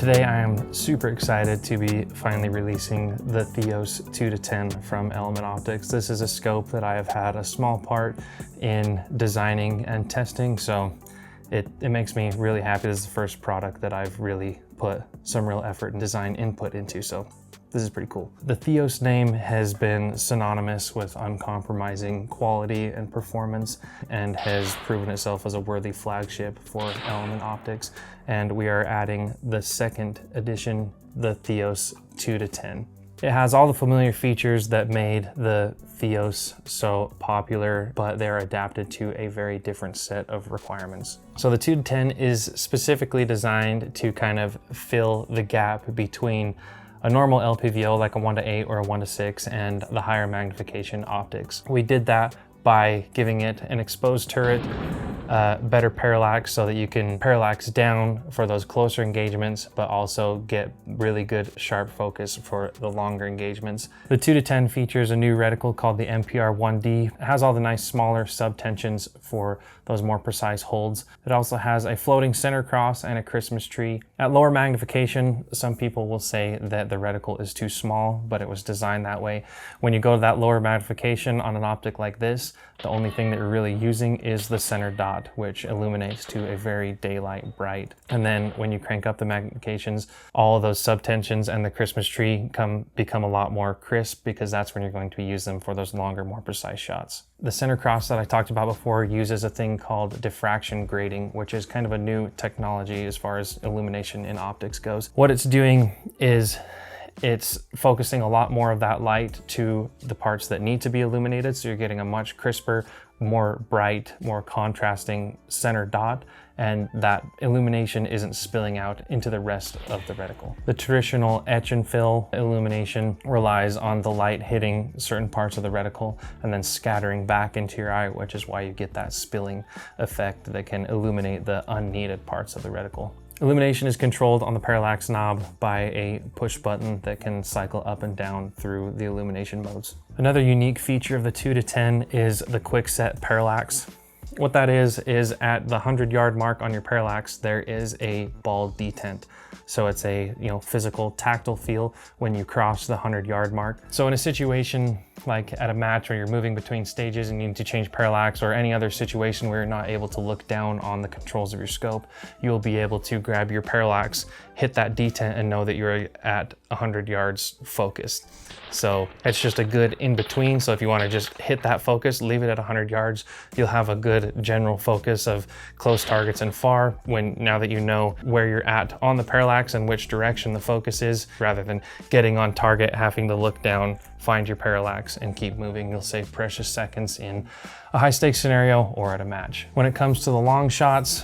Today I am super excited to be finally releasing the Theos 2-10 from Element Optics. This is a scope that I have had a small part in designing and testing, so it makes me really happy. This is the first product that I've really put some real effort and design input into, so this is pretty cool. The Theos name has been synonymous with uncompromising quality and performance and has proven itself as a worthy flagship for Element Optics. And we are adding the second edition, the Theos 2-10. It has all the familiar features that made the Theos so popular, but they're adapted to a very different set of requirements. So the 2-10 is specifically designed to kind of fill the gap between a normal LPVO like a 1:8 or a 1:6 and the higher magnification optics. We did that by giving it an exposed turret, better parallax so that you can parallax down for those closer engagements, but also get really good sharp focus for the longer engagements. The 2-10 features a new reticle called the MPR-1D. It has all the nice smaller subtensions for those more precise holds. It also has a floating center cross and a Christmas tree. At lower magnification, some people will say that the reticle is too small, but it was designed that way. When you go to that lower magnification on an optic like this, the only thing that you're really using is the center dot, which illuminates to a very daylight bright. And then when you crank up the magnifications, all of those subtensions and the Christmas tree become a lot more crisp, because that's when you're going to use them for those longer, more precise shots. The center cross that I talked about before uses a thing called diffraction grading, which is kind of a new technology as far as illumination in optics goes. What it's doing is it's focusing a lot more of that light to the parts that need to be illuminated, so you're getting a much crisper, more bright, more contrasting center dot, and that illumination isn't spilling out into the rest of the reticle. The traditional etch and fill illumination relies on the light hitting certain parts of the reticle and then scattering back into your eye, which is why you get that spilling effect that can illuminate the unneeded parts of the reticle. Illumination is controlled on the parallax knob by a push button that can cycle up and down through the illumination modes. Another unique feature of the 2-10 is the QuickSet parallax. What that is at the 100-yard mark on your parallax, there is a ball detent. So it's a physical tactile feel when you cross the 100-yard mark. So in a situation like at a match where you're moving between stages and you need to change parallax, or any other situation where you're not able to look down on the controls of your scope, you'll be able to grab your parallax, hit that detent, and know that you're at 100 yards focused. So it's just a good in-between. So if you want to just hit that focus, leave it at 100 yards, you'll have a good general focus of close targets and far, now that you know where you're at on the parallax and which direction the focus is, rather than getting on target, having to look down, find your parallax, and keep moving. You'll save precious seconds in a high-stakes scenario or at a match. When it comes to the long shots,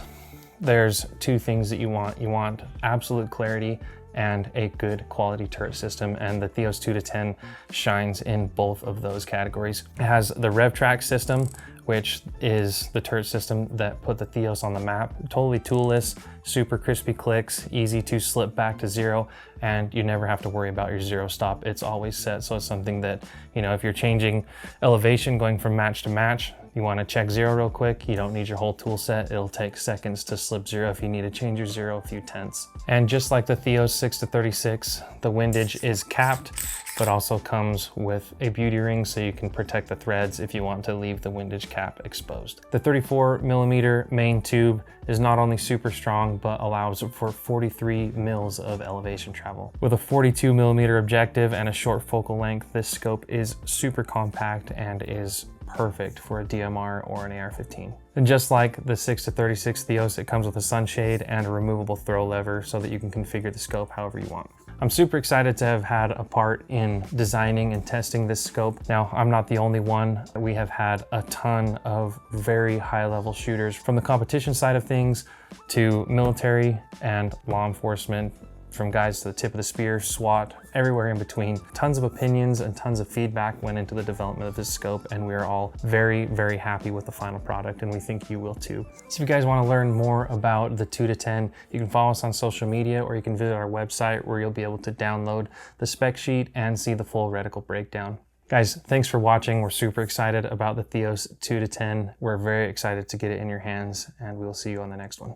there's two things that you want. You want absolute clarity and a good quality turret system, and the Theos 2-10 shines in both of those categories. It has the RevTrak system, which is the turret system that put the Theos on the map. Totally toolless, super crispy clicks, easy to slip back to zero, and you never have to worry about your zero stop. It's always set, so it's something that, if you're changing elevation going from match to match, you want to check zero real quick, you don't need your whole tool set. It'll take seconds to slip zero if you need to change your zero a few tenths. And just like the Theos 6-36, the windage is capped, but also comes with a beauty ring so you can protect the threads if you want to leave the windage cap exposed. The 34mm main tube is not only super strong, but allows for 43 mils of elevation travel. With a 42mm objective and a short focal length, this scope is super compact and is perfect for a DMR or an AR-15. And just like the 6-36 Theos, it comes with a sunshade and a removable throw lever so that you can configure the scope however you want. I'm super excited to have had a part in designing and testing this scope. Now, I'm not the only one. We have had a ton of very high-level shooters, from the competition side of things to military and law enforcement, from guys to the tip of the spear, SWAT, everywhere in between. Tons of opinions and tons of feedback went into the development of this scope, and we are all very, very happy with the final product, and we think you will too. So if you guys want to learn more about the 2-10, you can follow us on social media, or you can visit our website where you'll be able to download the spec sheet and see the full reticle breakdown. Guys, thanks for watching. We're super excited about the Theos 2-10. We're very excited to get it in your hands, and we'll see you on the next one.